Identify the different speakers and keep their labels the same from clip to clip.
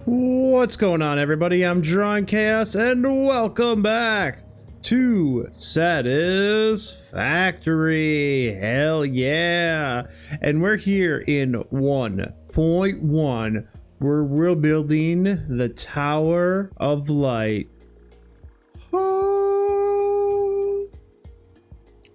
Speaker 1: What's going on, everybody? I'm Drawing Chaos, and welcome back to Satisfactory. Hell yeah! And we're here in 1.1, where we're building the Tower of Light. Oh.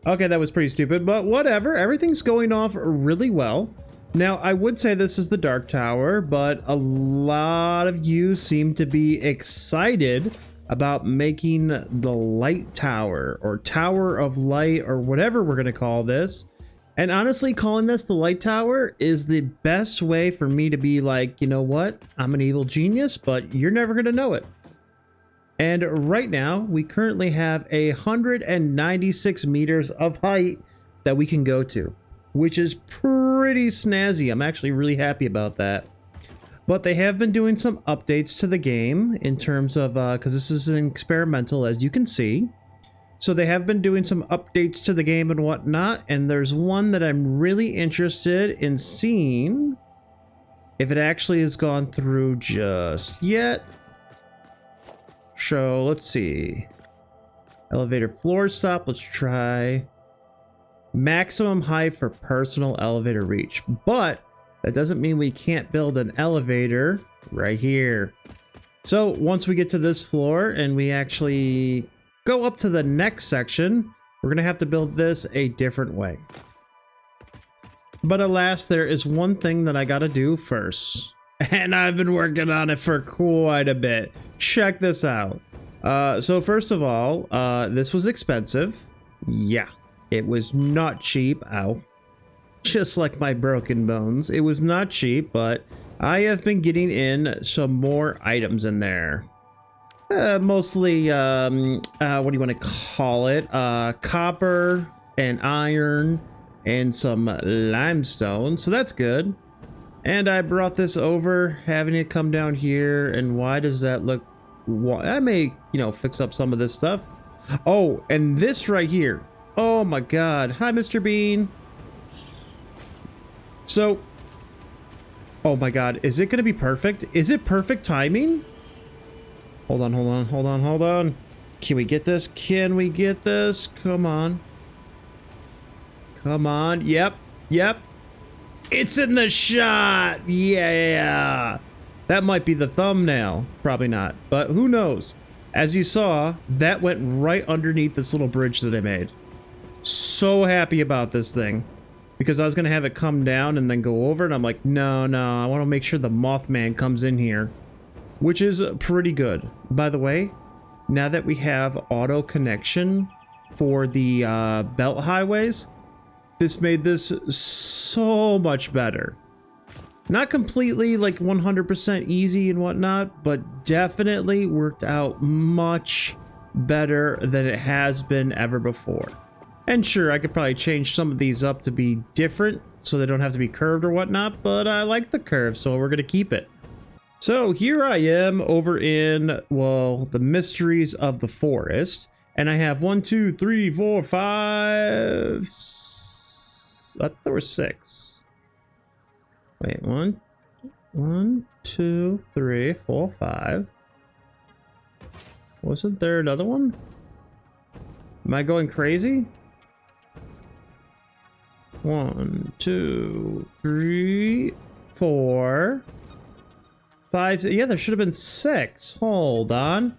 Speaker 1: Okay, that was pretty stupid, but whatever. Everything's going off really well. Now, I would say this is the Dark Tower, but a lot of you seem to be excited about making the Light Tower, or Tower of Light, or whatever we're going to call this. And honestly, calling this the Light Tower is the best way for me to be like, you know what? I'm an evil genius, but you're never going to know it. And right now, we currently have 196 meters of height that we can go to, which is pretty snazzy. I'm actually really happy about that. But they have been doing some updates to the game in terms of, because this is an experimental, as you can see. So they have been doing some updates to the game and whatnot, and there's one that I'm really interested in seeing if it actually has gone through just yet. So let's see. Elevator floor stop, let's try. Maximum height for personal elevator reach, but that doesn't mean we can't build an elevator right here. So once we get to this floor and we actually go up to the next section, we're gonna have to build this a different way. But alas, there is one thing that I gotta do first, and I've been working on it for quite a bit. Check this out. So first of all, this was expensive. Yeah. It was not cheap. Ow. Just like my broken bones. It was not cheap, but I have been getting in some more items in there. Mostly, what do you want to call it? Copper and iron and some limestone. So that's good. And I brought this over, having it come down here. And why does that look... I may, fix up some of this stuff. Oh, and this right here. Oh my god. Hi, Mr. Bean. So, oh my god, is it gonna be perfect? Is it perfect timing? Hold on. Can we get this? Can we get this? Come on. Come on. Yep. It's in the shot. Yeah. That might be the thumbnail. Probably not, but who knows? As you saw, that went right underneath this little bridge that I made. So happy about this thing, because I was gonna have it come down and then go over, and I'm like, no, I want to make sure the Mothman comes in here, which is pretty good. By the way, now that we have auto connection for the belt highways, this made this so much better. Not completely like 100% easy and whatnot, but definitely worked out much better than it has been ever before. And sure, I could probably change some of these up to be different so they don't have to be curved or whatnot, but I like the curve, so we're gonna keep it. So here I am over in, well, the Mysteries of the Forest, and I have 1, 2, 3, 4, 5... I thought there were 6. Wait, 1, 2, 3, 4, 5. Wasn't there another one? Am I going crazy? 1, 2, 3, 4, 5. Yeah, there should have been 6. Hold on.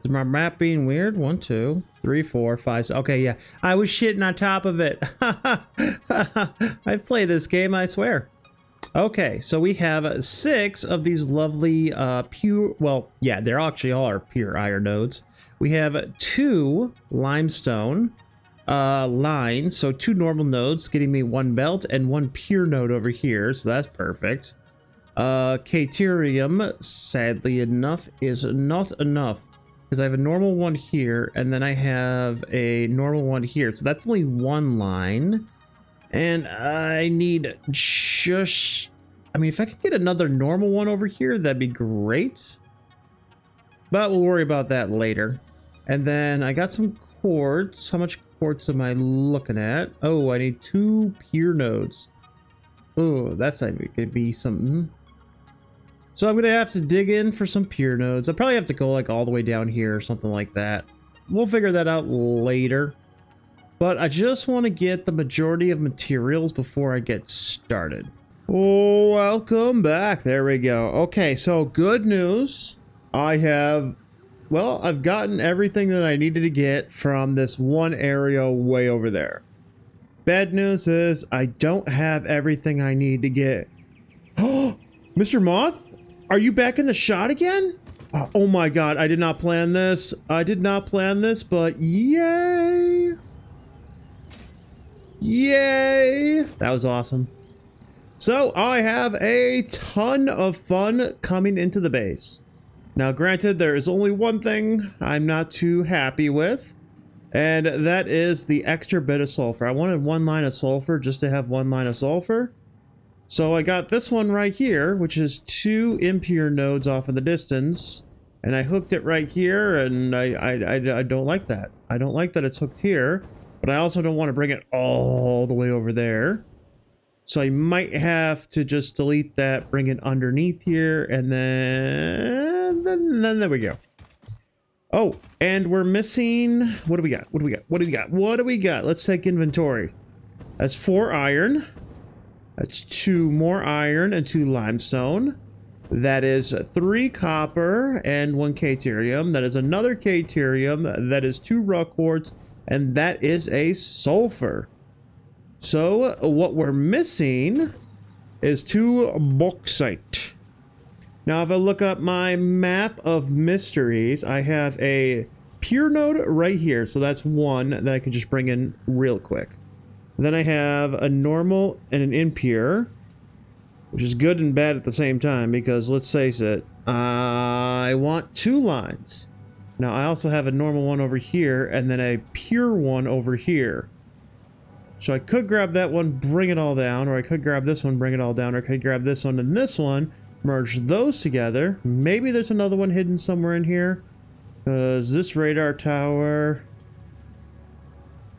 Speaker 1: Is my map being weird? 1, 2, 3, 4, 5. Okay, yeah. I was shitting on top of it. I've played this game, I swear. Okay, so we have 6 of these lovely pure... Well, yeah, they actually all are pure iron nodes. We have 2 limestone lines, so 2 normal nodes, getting me 1 belt and 1 pure node over here, so that's perfect. Caterium, sadly enough, is not enough, because I have a normal one here, and then I have a normal one here, so that's only 1 line. And I need just... I mean, if I could get another normal one over here, that'd be great. But we'll worry about that later. And then I got some quartz. How much quartz am I looking at? Oh, I need 2 pure nodes. Oh, that's not gonna be something. So I'm gonna have to dig in for some pier nodes. I probably have to go like all the way down here or something like that. We'll figure that out later. But I just want to get the majority of materials before I get started. Oh, welcome back. There we go. Okay, so good news. I've gotten everything that I needed to get from this one area way over there. Bad news is I don't have everything I need to get. Oh, Mr. Moth, are you back in the shot again? Oh my god, I did not plan this. I did not plan this, but yay! Yay! That was awesome. So I have a ton of fun coming into the base. Now granted, there is only one thing I'm not too happy with, and that is the extra bit of sulfur. I wanted one line of sulfur just to have one line of sulfur. So I got this one right here, which is 2 impure nodes off in the distance, and I hooked it right here, and I don't like that. I don't like that it's hooked here, but I also don't want to bring it all the way over there. So I might have to just delete that, bring it underneath here, and then there we go. Oh, and we're missing, what do we got? What do we got? What do we got? What do we got? Let's take inventory. That's 4 iron. That's 2 more iron and 2 limestone. That is 3 copper and 1 caterium. That is another caterium. That is 2 rock quartz, and that is a sulfur. So what we're missing is 2 bauxite. Now if I look up my map of mysteries, I have a pure node right here. So that's 1 that I can just bring in real quick. Then I have a normal and an impure, which is good and bad at the same time because let's face it, I want 2 lines. Now I also have a normal one over here and then a pure one over here. So I could grab that one, bring it all down, or I could grab this one, bring it all down, or I could grab this one and this one, merge those together. Maybe there's another one hidden somewhere in here. Because this radar tower...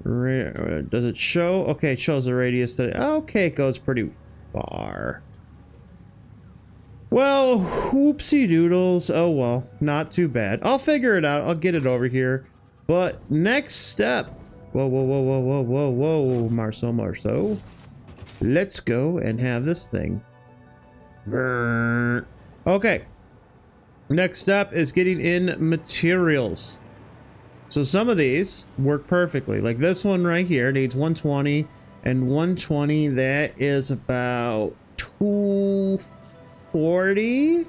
Speaker 1: does it show? Okay, it shows the radius that... Okay, it goes pretty far. Well, whoopsie doodles. Oh well, not too bad. I'll figure it out. I'll get it over here. But next step... Whoa, whoa, whoa, whoa, whoa, whoa, whoa, Marceau. Let's go and have this thing. Okay. Next step is getting in materials. So some of these work perfectly. Like this one right here needs 120 and 120. That is about 240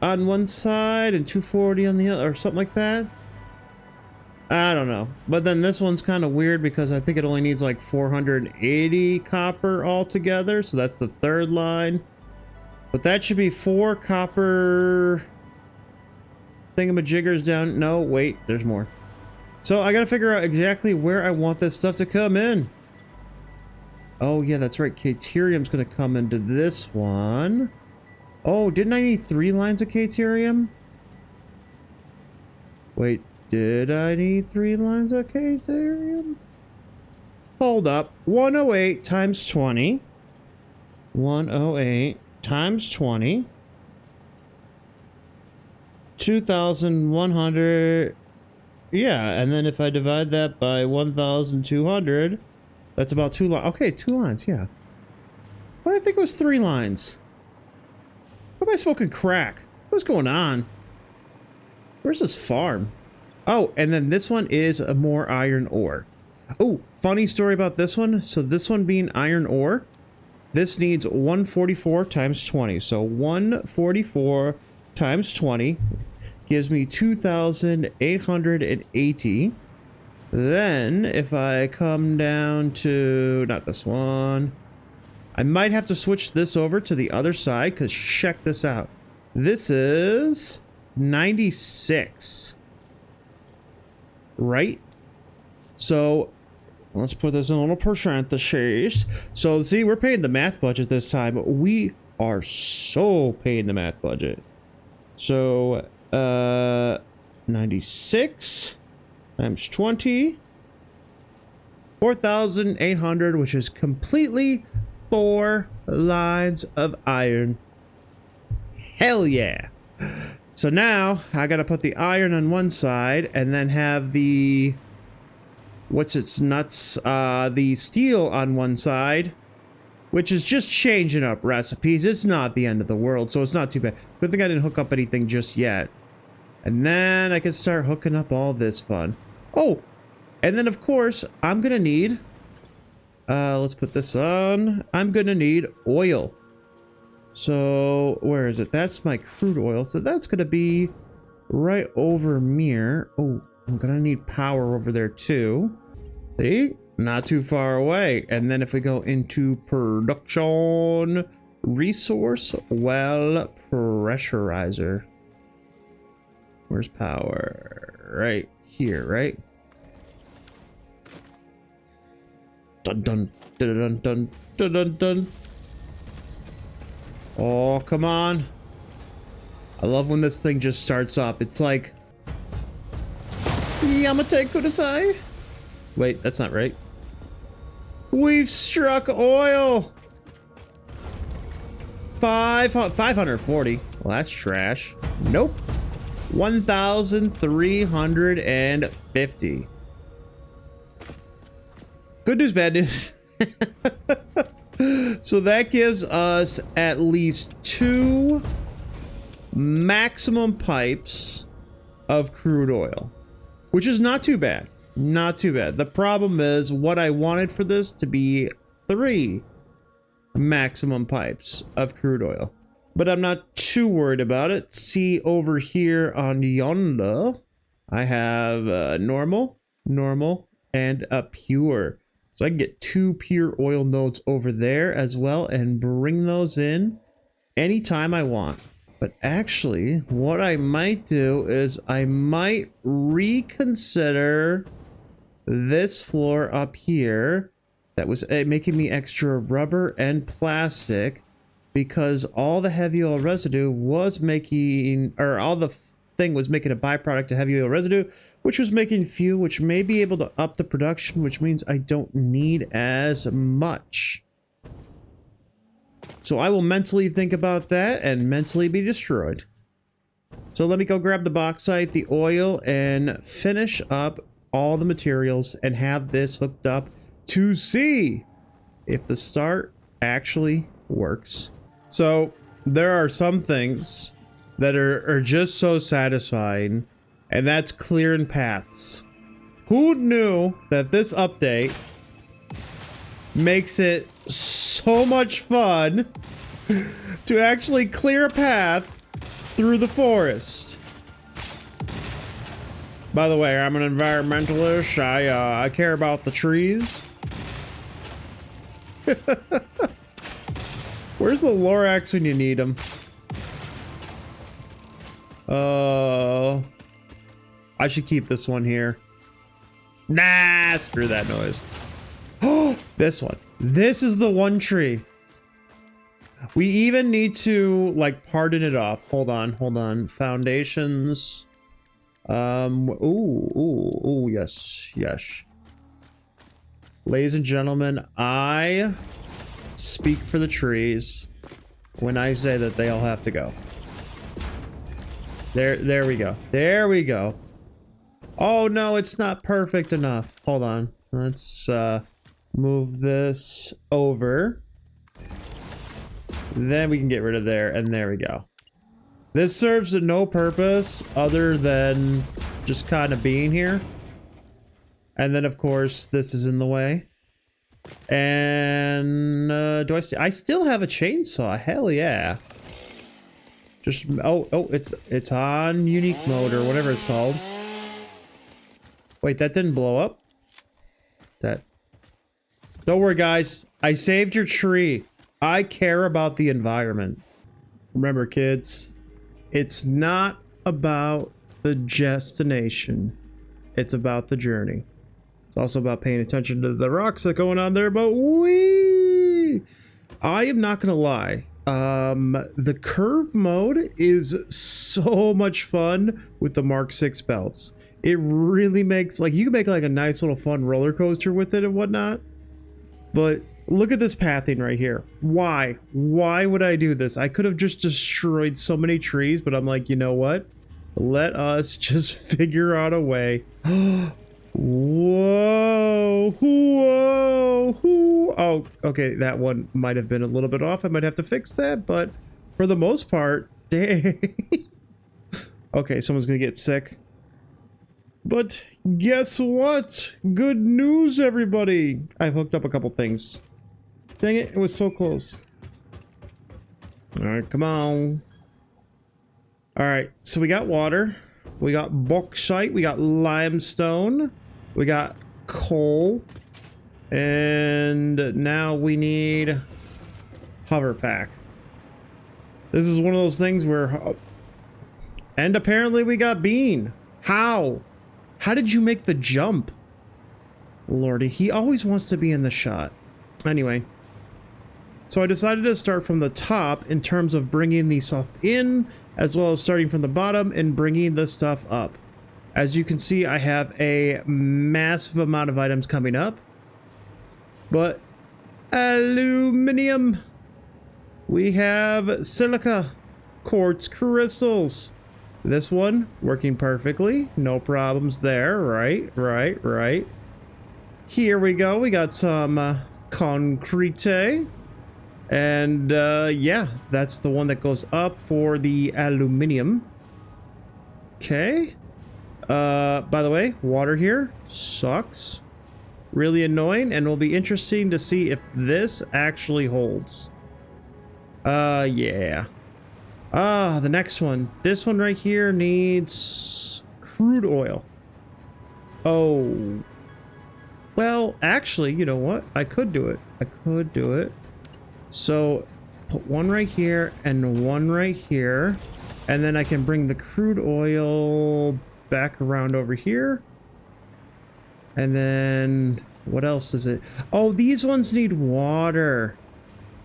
Speaker 1: on one side and 240 on the other, or something like that. I don't know. But then this one's kind of weird because I think it only needs like 480 copper altogether. So that's the 3rd line. But that should be 4 copper thingamajiggers down. No, wait, there's more. So I gotta figure out exactly where I want this stuff to come in. Oh yeah, that's right. Caterium's gonna come into this one. Oh, didn't I need 3 lines of caterium? Wait. Did I need 3 lines of caterium? Hold up. 108 times 20. 108 times 20. 2,100. Yeah, and then if I divide that by 1,200, that's about 2 lines. Okay, 2 lines, yeah. What did I think it was 3 lines? What am I smoking crack? What's going on? Where's this farm? Oh, and then this one is a more iron ore. Oh, funny story about this one. So this one being iron ore, this needs 144 times 20. So 144 times 20 gives me 2,880. Then if I come down to, not this one, I might have to switch this over to the other side because check this out. This is 96. Right? So let's put this in a little parentheses. So see, we're paying the math budget this time. We are so paying the math budget. So 96 times 20, 4,800, which is completely 4 lines of iron. Hell yeah. So now I gotta put the iron on one side and then have the the steel on one side, which is just changing up recipes. It's not the end of the world, so it's not too bad. Good thing I didn't hook up anything just yet. And then I can start hooking up all this fun. Oh, and then of course I'm gonna need let's put this on. I'm gonna need oil. So where is it? That's my crude oil. So that's gonna be right over here. Oh, I'm gonna need power over there too. See? Not too far away. And then if we go into production, resource well pressurizer. Where's power? Right here, right? Dun dun dun dun dun dun dun dun. Oh, come on. I love when this thing just starts up. It's like Yamate Kudasai. Wait, that's not right. We've struck oil. 540. Well, that's trash. Nope. 1,350. Good news, bad news. So that gives us at least 2 maximum pipes of crude oil, which is not too bad. Not too bad. The problem is what I wanted for this to be 3 maximum pipes of crude oil, but I'm not too worried about it. See over here on yonder, I have normal, and a pure. So I can get 2 pure oil nodes over there as well and bring those in anytime I want. But actually, what I might do is I might reconsider this floor up here that was making me extra rubber and plastic, because all the heavy oil residue was making, or all the thing was making a byproduct of heavy oil residue, which was making fuel, which may be able to up the production, which means I don't need as much. So I will mentally think about that and mentally be destroyed. So let me go grab the bauxite, the oil, and finish up all the materials and have this hooked up to see if the start actually works. So there are some things that are just so satisfying, and that's clearing paths. Who knew that this update makes it so much fun to actually clear a path through the forest? By the way, I'm an environmentalist. I care about the trees. Where's the Lorax when you need them? I should keep this one here. Nah, screw that noise. Oh, this one. This is the one tree. We even need to, like, pardon it off. Hold on. Foundations. Ooh, yes. Ladies and gentlemen, I speak for the trees when I say that they all have to go. There we go. There we go. Oh no, it's not perfect enough. Hold on. Let's move this over. Then we can get rid of there, and there we go. This serves to no purpose other than just kind of being here. And then of course this is in the way. And do I still have a chainsaw? Hell yeah. Just it's on unique mode or whatever it's called. Wait, that didn't blow up? Don't worry guys, I saved your tree. I care about the environment. Remember kids, it's not about the destination. It's about the journey. It's also about paying attention to the rocks that are going on there, but I am not gonna lie. The curve mode is so much fun with the Mark 6 belts. It really makes, like, you can make like a nice little fun roller coaster with it and whatnot. But Look at this pathing right here. Why? Why would I do this? I could have just destroyed so many trees, but I'm like, you know what? Let us just figure out a way. Whoa! Whoa! Whoa! Oh, okay, that one might have been a little bit off. I might have to fix that, but for the most part, dang. Okay, someone's gonna get sick. But guess what? Good news, everybody! I've hooked up a couple things. Dang it, it was so close. Alright, come on. Alright, so we got water. We got bauxite. We got limestone. We got coal. And now we need hover pack. This is one of those things where... And apparently we got bean. How? How did you make the jump? Lordy, he always wants to be in the shot. Anyway. So I decided to start from the top in terms of bringing the stuff in, as well as starting from the bottom and bringing the stuff up. As you can see, I have a massive amount of items coming up. But aluminum. We have silica, quartz crystals. This one working perfectly. No problems there. Right. Here we go. We got some concrete. And yeah, that's the one that goes up for the aluminum. Okay. By the way, water here sucks. Really annoying, and it'll be interesting to see if this actually holds. Yeah. The next one. This one right here needs crude oil. Oh. Well, actually, you know what? I could do it. So, put one right here and one right here. And then I can bring the crude oil back around over here. And then, what else is it? Oh, these ones need water.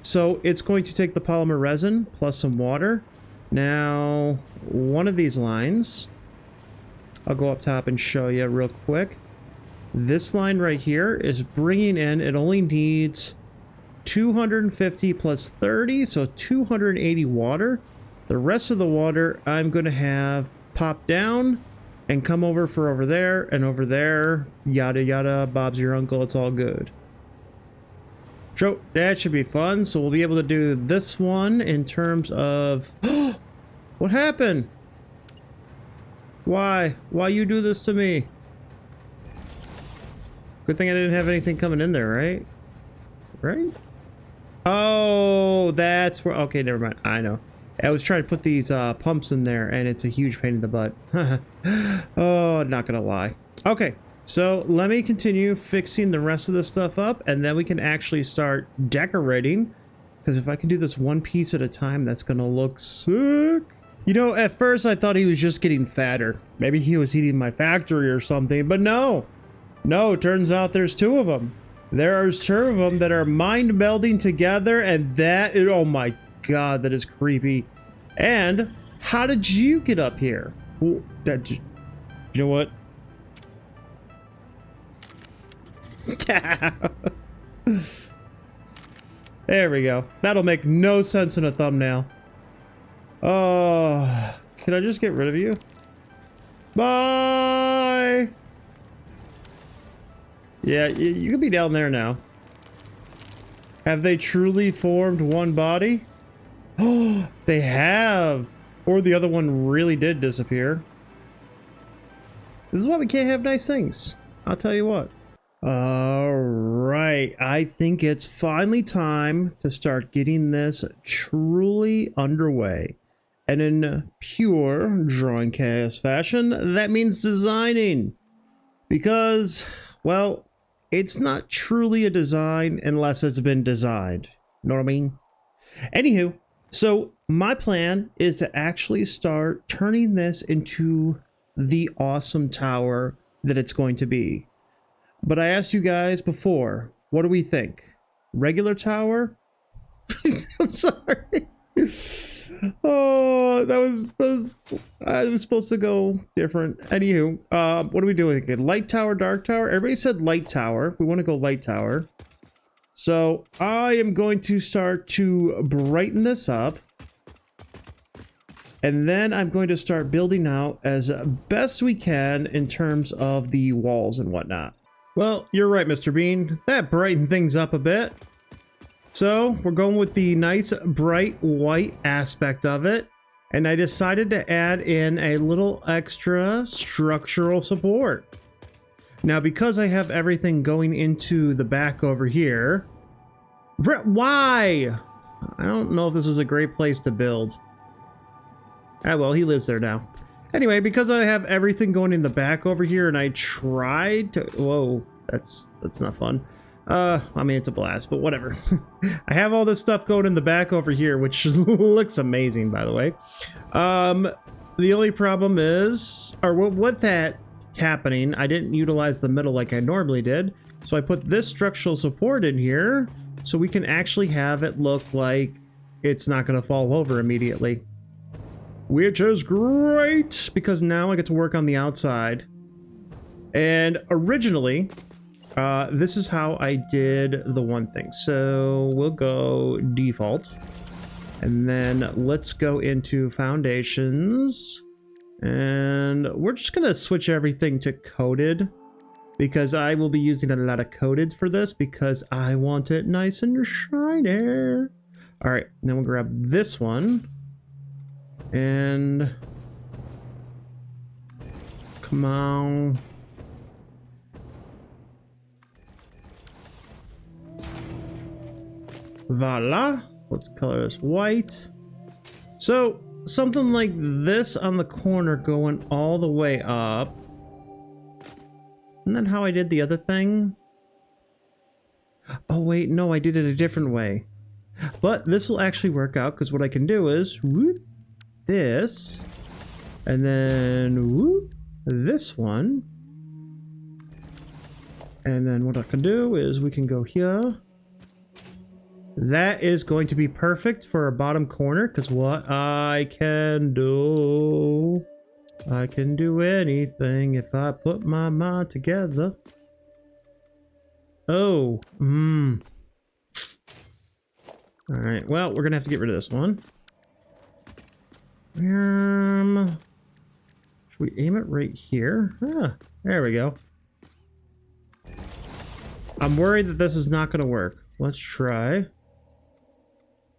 Speaker 1: So, it's going to take the polymer resin plus some water. Now, one of these lines, I'll go up top and show you real quick. This line right here is bringing in, it only needs 250 plus 30, so 280 water. The rest of the water I'm going to have pop down and come over for over there and over there. Yada yada, Bob's your uncle, it's all good. So that should be fun. So we'll be able to do this one in terms of... What happened? Why? Why you do this to me? Good thing I didn't have anything coming in there, right? Right? Oh, that's where... Okay, never mind. I know. I was trying to put these pumps in there, and it's a huge pain in the butt. Oh, not gonna lie. Okay, so let me continue fixing the rest of this stuff up, and then we can actually start decorating. Because if I can do this one piece at a time, that's gonna look sick. You know, at first I thought he was just getting fatter. Maybe he was eating my factory or something, but no. No, turns out there's two of them. There are two of them that are mind melding together, and that is, oh my god, that is creepy. And how did you get up here? Ooh, that, you know what? There we go. That'll make no sense in a thumbnail. Oh, can I just get rid of you? Bye. Yeah, you can be down there now. Have they truly formed one body? Oh, they have. Or the other one really did disappear. This is why we can't have nice things. I'll tell you what. Alright, I think it's finally time to start getting this truly underway. And in pure drawing chaos fashion, that means designing. Because, well, it's not truly a design unless it's been designed. Know what I mean? Anywho, so my plan is to actually start turning this into the awesome tower that it's going to be. But I asked you guys before, what do we think? Regular tower? I'm sorry. Oh, I was supposed to go different. Anywho, what are we doing? Light tower, dark tower? Everybody said light tower. We want to go light tower. So I am going to start to brighten this up. And then I'm going to start building out as best we can in terms of the walls and whatnot. Well, you're right, Mr. Bean. That brightened things up a bit. So we're going with the nice bright white aspect of it. And I decided to add in a little extra structural support. Now, because I have everything going into the back over here. Why? I don't know if this is a great place to build. Ah, well, he lives there now. Anyway, because I have everything going in the back over here, and I tried to... Whoa, that's not fun. I mean, it's a blast, but whatever. I have all this stuff going in the back over here, which looks amazing, by the way. The only problem is... Or with that happening, I didn't utilize the middle like I normally did. So I put this structural support in here, so we can actually have it look like it's not going to fall over immediately. Which is great, because now I get to work on the outside. And originally, this is how I did the one thing. So we'll go default. And then let's go into foundations. And we're just going to switch everything to coated. Because I will be using a lot of coated for this, because I want it nice and shiny. Alright, then we'll grab this one. And come on. Voila. Let's color this white. So something like this on the corner going all the way up. Isn't that how I did the other thing? Oh wait, no, I did it a different way. But this will actually work out, because what I can do is whoop, this, and then whoop, this one, and then what I can do is we can go here. That is going to be perfect for a bottom corner, because what I can do anything if I put my mind together. Oh, all right, well, we're gonna have to get rid of this one. Should we aim it right here? Ah, there we go. I'm worried that this is not going to work. Let's try.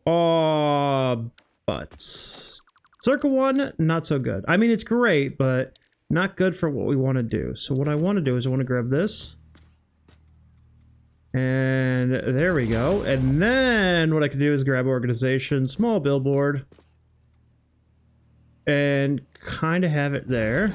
Speaker 1: Oh, butts. Circle one, not so good. I mean, it's great, but not good for what we want to do. So what I want to do is I want to grab this. And there we go. And then what I can do is grab organization, small billboard. And kind of have it there.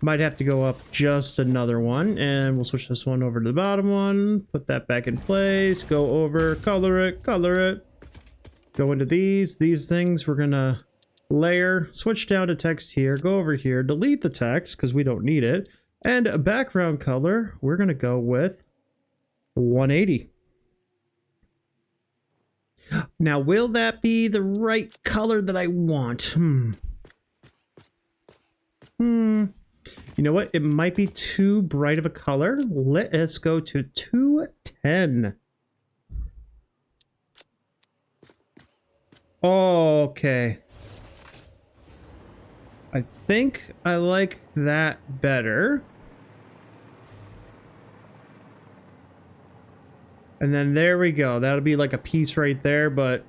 Speaker 1: Might have to go up just another one, and we'll switch this one over to the bottom one, put that back in place, go over, color it, go into these things. We're gonna layer, switch down to text here, go over here, delete the text because we don't need it, and a background color, we're gonna go with 180. Now, will that be the right color that I want? You know what? It might be too bright of a color. Let us go to 210. Okay. I think I like that better. And then there we go. That'll be like a piece right there, but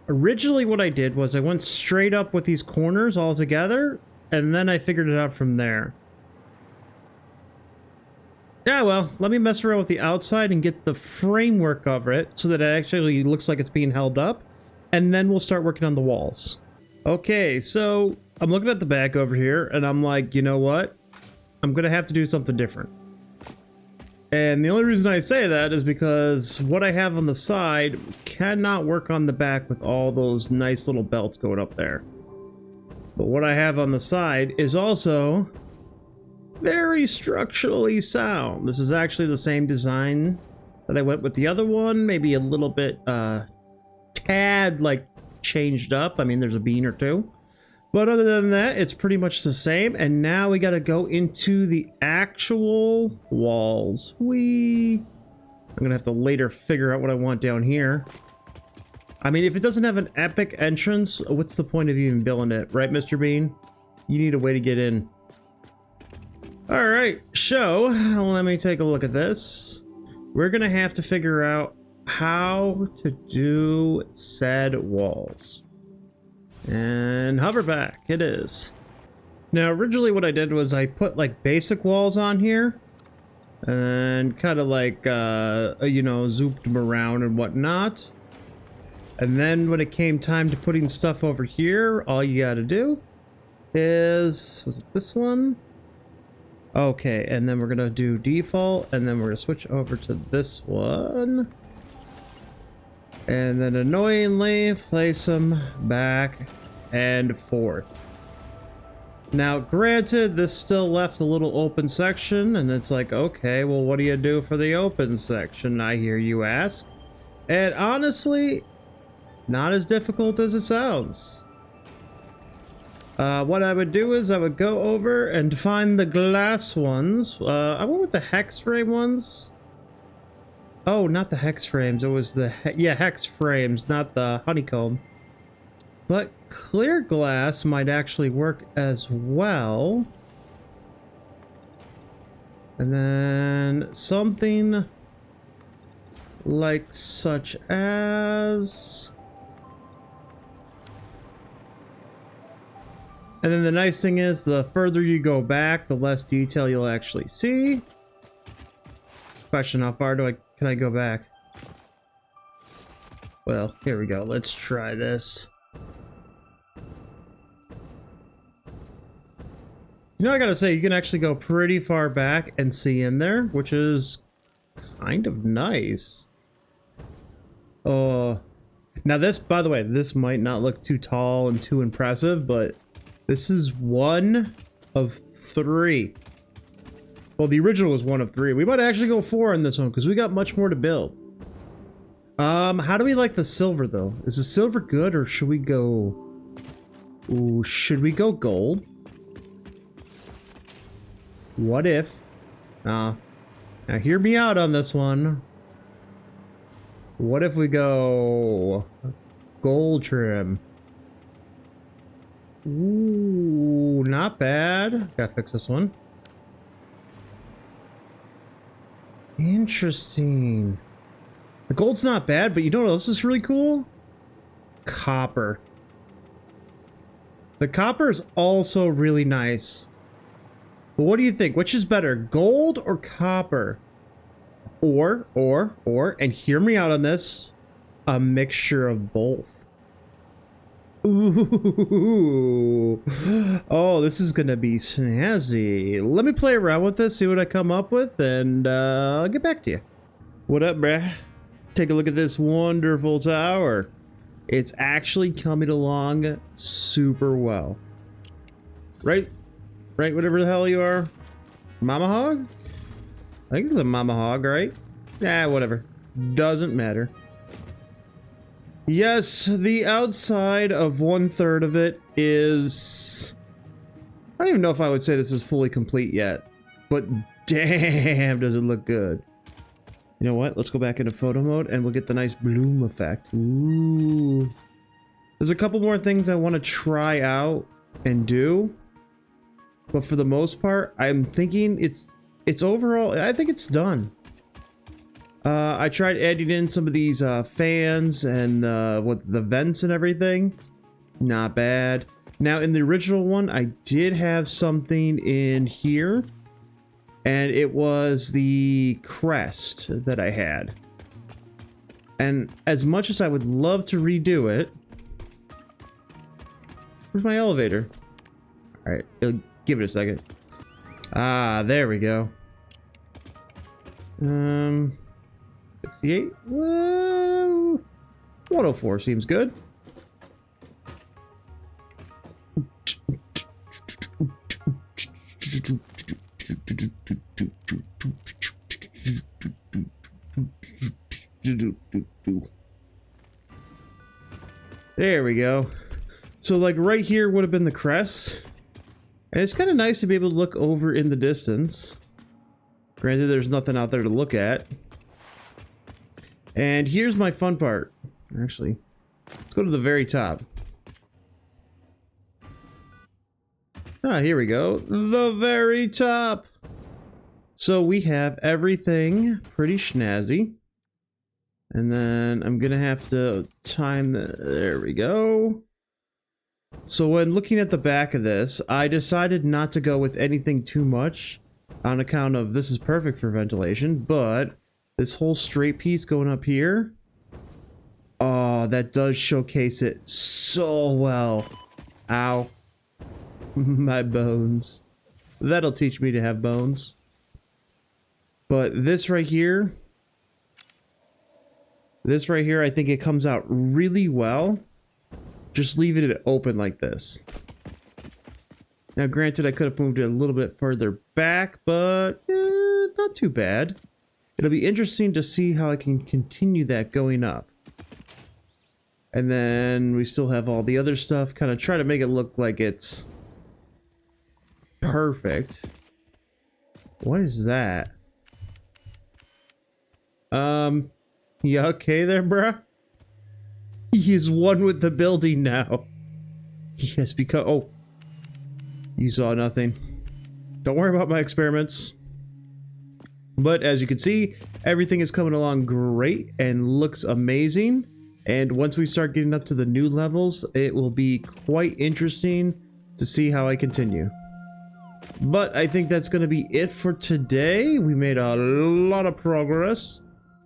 Speaker 1: originally what I did was I went straight up with these corners all together, and then I figured it out from there. Yeah, well, let me mess around with the outside and get the framework of it so that it actually looks like it's being held up, and then we'll start working on the walls. Okay, so I'm looking at the back over here, and I'm like, you know what? I'm gonna have to do something different. And the only reason I say that is because what I have on the side cannot work on the back with all those nice little belts going up there. But what I have on the side is also very structurally sound. This is actually the same design that I went with the other one, maybe a little bit tad like changed up. I mean, there's a bean or two, But other than that, it's pretty much the same. And now we got to go into the actual walls. I'm going to have to later figure out what I want down here. I mean, if it doesn't have an epic entrance, what's the point of even building it? Right, Mr. Bean? You need a way to get in. All right, so let me take a look at this. We're going to have to figure out how to do said walls. And hover back, it is. Now, originally what I did was I put like basic walls on here and kind of like, you know, zooped them around and whatnot. And then when it came time to putting stuff over here, all you got to do is, was it this one? Okay, and then we're going to do default, and then we're going to switch over to this one. And then annoyingly place them back and forth. Now, granted, this still left a little open section, and it's like, okay, well, what do you do for the open section, I hear you ask? And honestly, not as difficult as it sounds. What I would do is I would go over and find the glass ones. I went with the hex frame ones. Oh, not the hex frames. It was the hex frames, not the honeycomb. But clear glass might actually work as well. And then something like such as... And then the nice thing is, the further you go back, the less detail you'll actually see. Question, how far can I go back? Well, here we go. Let's try this. You know, I gotta say, you can actually go pretty far back and see in there, which is kind of nice. Now this, by the way, this might not look too tall and too impressive, but this is one of 3. Well, the original was 1 of 3. We might actually go 4 in this one because we got much more to build. How do we like the silver though? Is the silver good, or should we go... Ooh, should we go gold? What if... now hear me out on this one. What if we go... gold trim? Ooh, not bad. Gotta fix this one. Interesting. The gold's not bad, but you know what else is really cool? Copper. The copper is also really nice. But what do you think? Which is better, gold or copper? Or, and hear me out on this, a mixture of both. Ooh. Oh, this is gonna be snazzy. Let me play around with this, see what I come up with, and I'll get back to you. What up, bruh? Take a look at this wonderful tower. It's actually coming along super well. Right, whatever the hell you are. Mama hog? I think it's a mama hog, right? Yeah, whatever. Doesn't matter. Yes, the outside of 1/3 of it is... I don't even know if I would say this is fully complete yet, but damn, does it look good. You know what? Let's go back into photo mode and we'll get the nice bloom effect. Ooh. There's a couple more things I want to try out and do, but for the most part, I'm thinking it's overall, I think it's done. I tried adding in some of these fans and with the vents and everything. Not bad. Now in the original one, I did have something in here, and it was the crest that I had. And as much as I would love to redo it, where's my elevator? All right, give it a second. Ah, there we go. 68. Well, 104 seems good. There we go. So like right here would have been the crest. And it's kind of nice to be able to look over in the distance. Granted, there's nothing out there to look at. And here's my fun part. Actually, let's go to the very top. Ah, here we go. The very top. So we have everything pretty snazzy. And then I'm gonna have to time the... There we go. So when looking at the back of this, I decided not to go with anything too much on account of this is perfect for ventilation, but this whole straight piece going up here, oh, that does showcase it so well. Ow. My bones. That'll teach me to have bones. But this right here, I think it comes out really well. Just leaving it open like this. Now, granted, I could have moved it a little bit further back, but not too bad. It'll be interesting to see how I can continue that going up. And then we still have all the other stuff. Kind of try to make it look like it's perfect. What is that? You okay there, bruh? He is one with the building now. He has become... Oh. You saw nothing. Don't worry about my experiments. But as you can see, everything is coming along great and looks amazing. And once we start getting up to the new levels, it will be quite interesting to see how I continue. But I think that's going to be it for today. We made a lot of progress.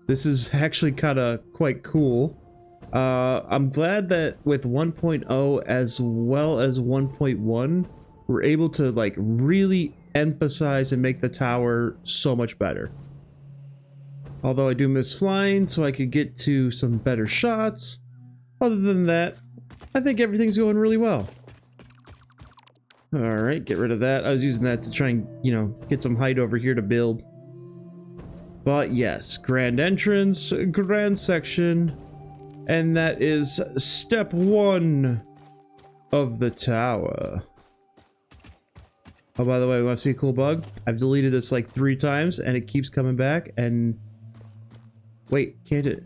Speaker 1: This is actually kind of quite cool. I'm glad that with 1.0 as well as 1.1, we're able to like really emphasize and make the tower so much better. Although I do miss flying, so I could get to some better shots. Other than that, I think everything's going really well. Alright, get rid of that. I was using that to try and, you know, get some height over here to build. But yes, grand entrance, grand section. And that is step 1 of the tower. Oh, by the way, want to see a cool bug? I've deleted this like 3 times and it keeps coming back and... Wait, can't it?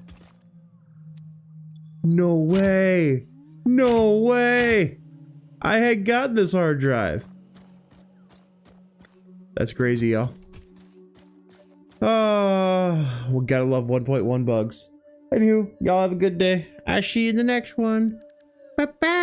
Speaker 1: No way! No way! I had got this hard drive. That's crazy, y'all. Oh, we gotta love 1.1 bugs. Anywho, y'all have a good day. I'll see you in the next one. Bye-bye.